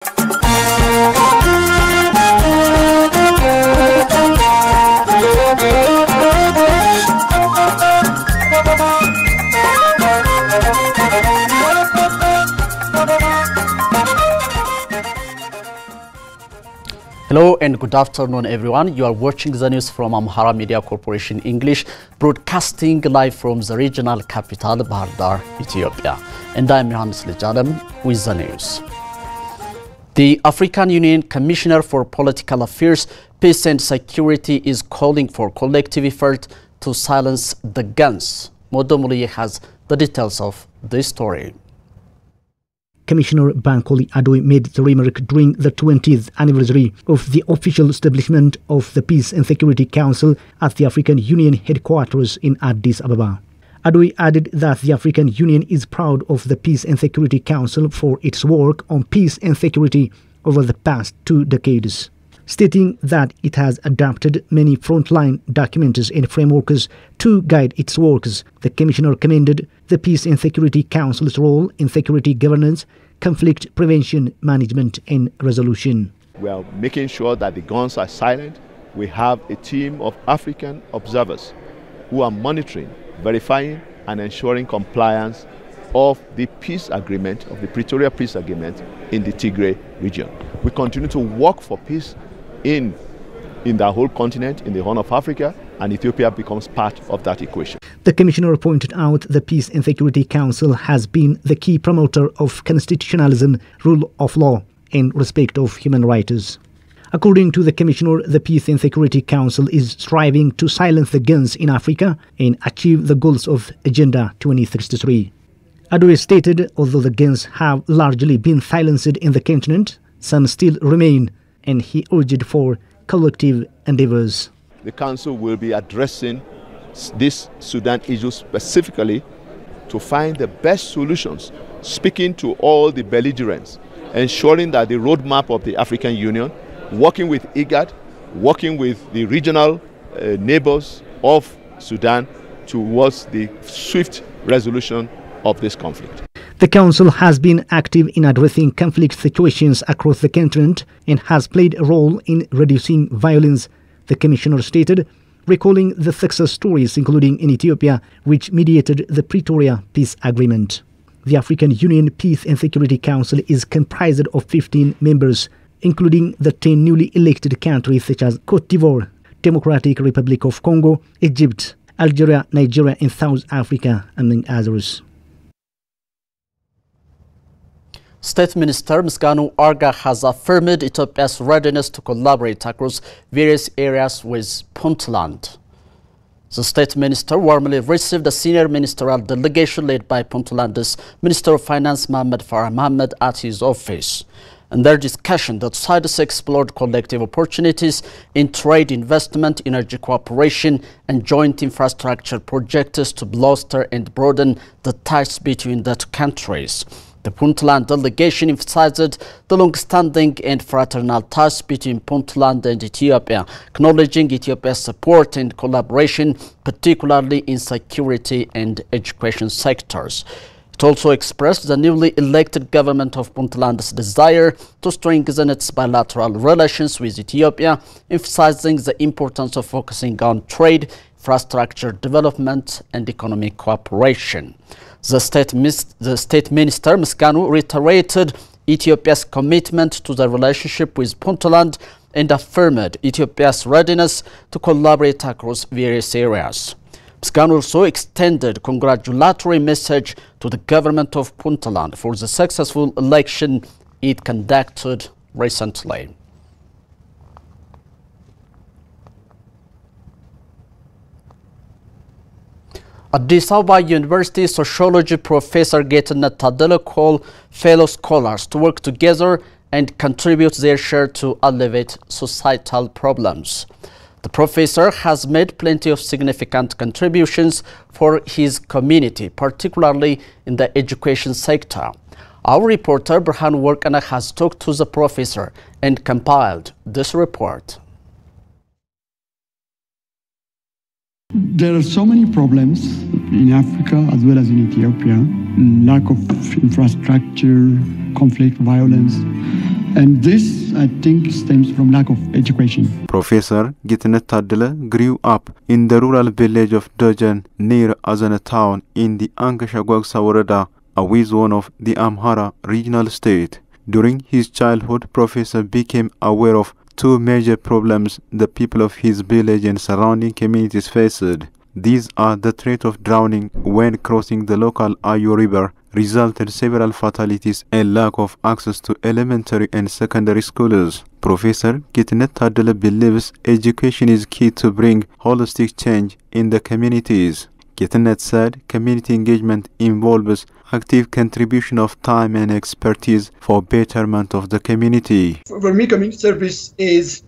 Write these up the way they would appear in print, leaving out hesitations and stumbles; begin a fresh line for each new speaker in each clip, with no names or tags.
Hello and good afternoon, everyone. You are watching the news from Amhara Media Corporation English, broadcasting live from the regional capital, Bahar Dar, Ethiopia. And I'm Johannes Lejalem with the news. The African Union Commissioner for Political Affairs, Peace and Security is calling for collective effort to silence the guns. Modomuli has the details of this story.
Commissioner Bankole Adoy made the remark during the 20th anniversary of the official establishment of the Peace and Security Council at the African Union headquarters in Addis Ababa. Adoy added that the African Union is proud of the Peace and Security Council for its work on peace and security over the past 2 decades, stating that it has adopted many frontline documents and frameworks to guide its works. The Commissioner commended the Peace and Security Council's role in security governance, conflict prevention, management and resolution.
We are making sure that the guns are silent. We have a team of African observers who are monitoring, verifying and ensuring compliance of the peace agreement, of the Pretoria Peace Agreement in the Tigray region. We continue to work for peace in the whole continent, in the Horn of Africa, and Ethiopia becomes part of that equation.
The Commissioner pointed out the Peace and Security Council has been the key promoter of constitutionalism, rule of law, and respect of human rights. According to the Commissioner, the Peace and Security Council is striving to silence the guns in Africa and achieve the goals of Agenda 2033. Adoy stated, although the guns have largely been silenced in the continent, some still remain, and he urged for collective endeavors.
The Council will be addressing this Sudan issue specifically to find the best solutions, speaking to all the belligerents, ensuring that the roadmap of the African Union, working with IGAD, working with the regional neighbors of Sudan towards the swift resolution of this conflict.
The Council has been active in addressing conflict situations across the continent and has played a role in reducing violence, the Commissioner stated, recalling the success stories including in Ethiopia, which mediated the Pretoria Peace Agreement. The African Union Peace and Security Council is comprised of 15 members, including the 10 newly elected countries such as Cote d'Ivoire, Democratic Republic of Congo, Egypt, Algeria, Nigeria and South Africa, among others.
State Minister Misganu Arga has affirmed Ethiopia's readiness to collaborate across various areas with Puntland. The State Minister warmly received a senior ministerial delegation led by Puntland's Minister of Finance Mohamed Farah Mohamed at his office. In their discussion, the sides explored collective opportunities in trade, investment, energy cooperation and joint infrastructure projects to bolster and broaden the ties between the 2 countries. The Puntland delegation emphasized the long-standing and fraternal ties between Puntland and Ethiopia, acknowledging Ethiopia's support and collaboration, particularly in security and education sectors. It also expressed the newly elected government of Puntland's desire to strengthen its bilateral relations with Ethiopia, emphasizing the importance of focusing on trade, infrastructure development and economic cooperation. The State Minister Misganu reiterated Ethiopia's commitment to the relationship with Puntland and affirmed Ethiopia's readiness to collaborate across various areas. Misganu also extended congratulatory message to the government of Puntland for the successful election it conducted recently. Addis Ababa University sociology professor Getunet Tadele called fellow scholars to work together and contribute their share to alleviate societal problems. The professor has made plenty of significant contributions for his community, particularly in the education sector. Our reporter Burhan Workana has talked to the professor and compiled this report.
There are so many problems in Africa as well as in Ethiopia. Lack of infrastructure, conflict, violence. And this, I think, stems from lack of education.
Professor Gitnet Tadele grew up in the rural village of Dojan near Azana town in the Ankashagwagsa Woreda, a zone of the Amhara regional state. During his childhood, Professor became aware of two major problems the people of his village and surrounding communities faced. These are the threat of drowning when crossing the local Ayu River, resulted several fatalities and lack of access to elementary and secondary schools. Professor Gitnet Tadele believes education is key to bring holistic change in the communities. Gitnet said community engagement involves active contribution of time and expertise for betterment of the community.
For me, community service is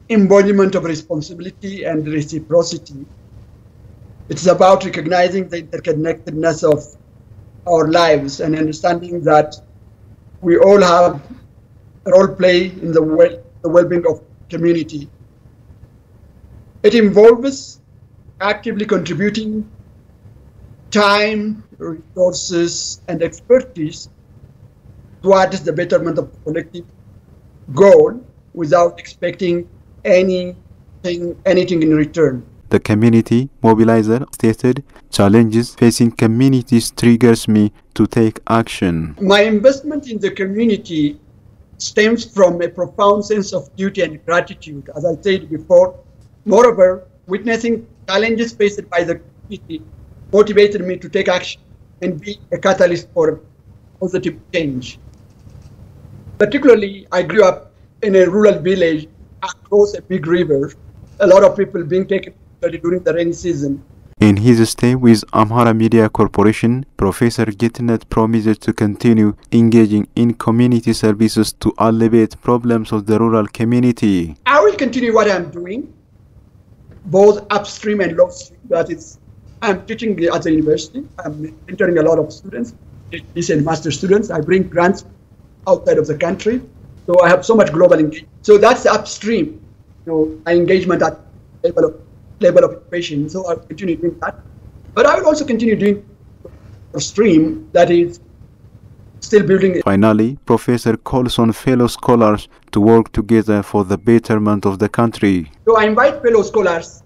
embodiment of responsibility and reciprocity. It's about recognizing the interconnectedness of our lives and understanding that we all have a role play in the well-being of community. It involves actively contributing time, resources, and expertise towards the betterment of the collective goal without expecting anything in return.
The community mobilizer stated, "Challenges facing communities triggers me to take action."
My investment in the community stems from a profound sense of duty and gratitude, as I said before. Moreover, witnessing challenges faced by the community motivated me to take action and be a catalyst for positive change. Particularly, I grew up in a rural village across a big river, a lot of people being taken during the rainy season.
In his stay with Amhara Media Corporation, Professor Gitnet promised to continue engaging in community services to alleviate problems of the rural community.
I will continue what I'm doing, both upstream and downstream. That is, I'm teaching at the university. I'm mentoring a lot of students, PhD and master students. I bring grants outside of the country. So I have so much global engagement. So that's upstream, my engagement at level of innovation. So I'll continue doing that. But I will also continue doing stream, that is still building.
Finally, Professor calls on fellow scholars to work together for the betterment of the country.
So I invite fellow scholars,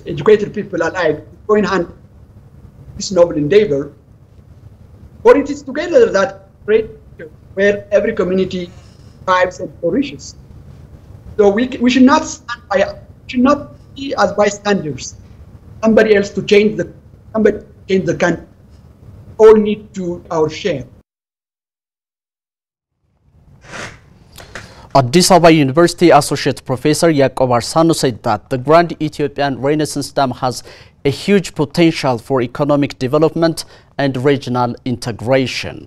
educated people alike, to join hands in this noble endeavor. For it is together that great where every community thrives and flourishes. So we should not be as bystanders. Somebody else to change the country. All need to our share.
Addis Ababa University Associate Professor Yacob Arsano said that the Grand Ethiopian Renaissance Dam has a huge potential for economic development and regional integration.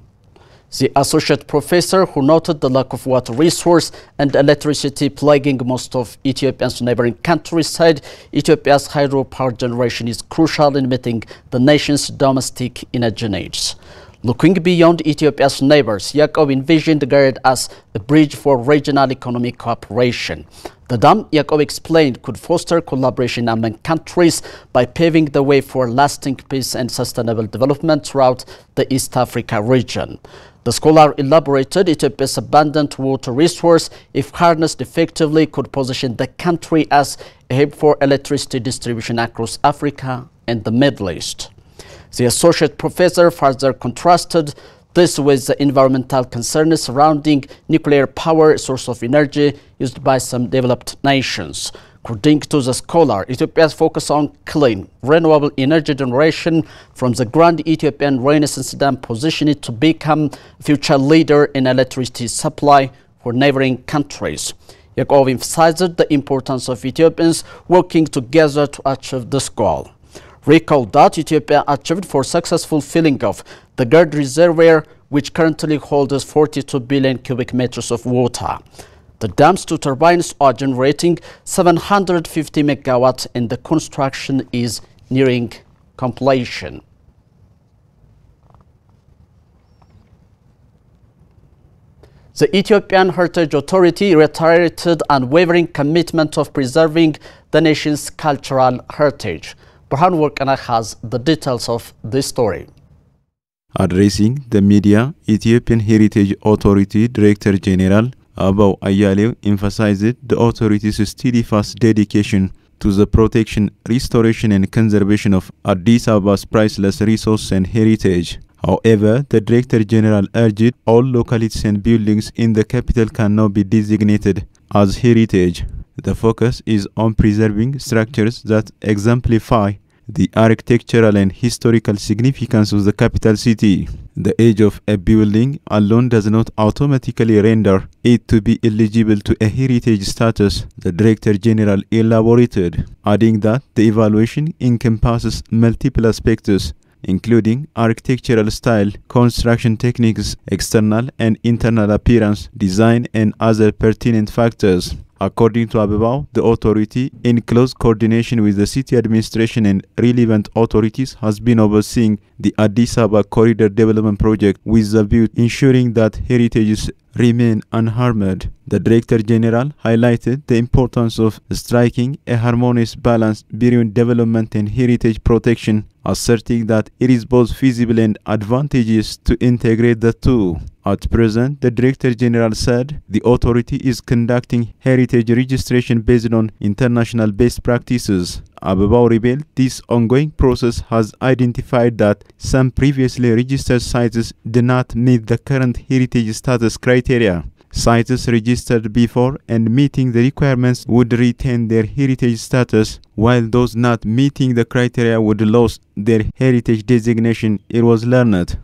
The associate professor, who noted the lack of water resource and electricity plaguing most of Ethiopia's neighboring countries, said Ethiopia's hydropower generation is crucial in meeting the nation's domestic energy needs. Looking beyond Ethiopia's neighbors, Yacob envisioned the GERD as a bridge for regional economic cooperation. The dam, Yacob explained, could foster collaboration among countries by paving the way for lasting peace and sustainable development throughout the East Africa region. The scholar elaborated Ethiopia's abundant water resource, if harnessed effectively, could position the country as a hub for electricity distribution across Africa and the Middle East. The associate professor further contrasted this with the environmental concerns surrounding nuclear power, a source of energy used by some developed nations. According to the scholar, Ethiopia's focus on clean, renewable energy generation from the Grand Ethiopian Renaissance Dam position it to become a future leader in electricity supply for neighboring countries. Yacob emphasized the importance of Ethiopians working together to achieve this goal. Recall that Ethiopia achieved for successful filling of the GERD reservoir, which currently holds 42 billion cubic meters of water. The dam's two turbines are generating 750 megawatts and the construction is nearing completion. The Ethiopian Heritage Authority reiterated unwavering commitment of preserving the nation's cultural heritage. Burhan Workana has the details of this story.
Addressing the media, Ethiopian Heritage Authority Director General Abaw Ayalew emphasized the authority's steadfast dedication to the protection, restoration and conservation of Addis Ababa's priceless resource and heritage. However, the Director General urged all localities and buildings in the capital can now be designated as heritage. The focus is on preserving structures that exemplify the architectural and historical significance of the capital city. The age of a building alone does not automatically render it to be eligible to a heritage status, the Director General elaborated, adding that the evaluation encompasses multiple aspects, including architectural style, construction techniques, external and internal appearance, design, and other pertinent factors. According to Ababaw, the authority, in close coordination with the city administration and relevant authorities, has been overseeing the Addis Ababa Corridor Development Project with the view ensuring that heritages remain unharmed. The Director General highlighted the importance of striking a harmonious balance between development and heritage protection, asserting that it is both feasible and advantageous to integrate the two. At present, the Director General said the authority is conducting heritage registration based on international best practices. Ababaw revealed this ongoing process has identified that some previously registered sites do not meet the current heritage status criteria. Sites registered before and meeting the requirements would retain their heritage status, while those not meeting the criteria would lose their heritage designation, it was learned.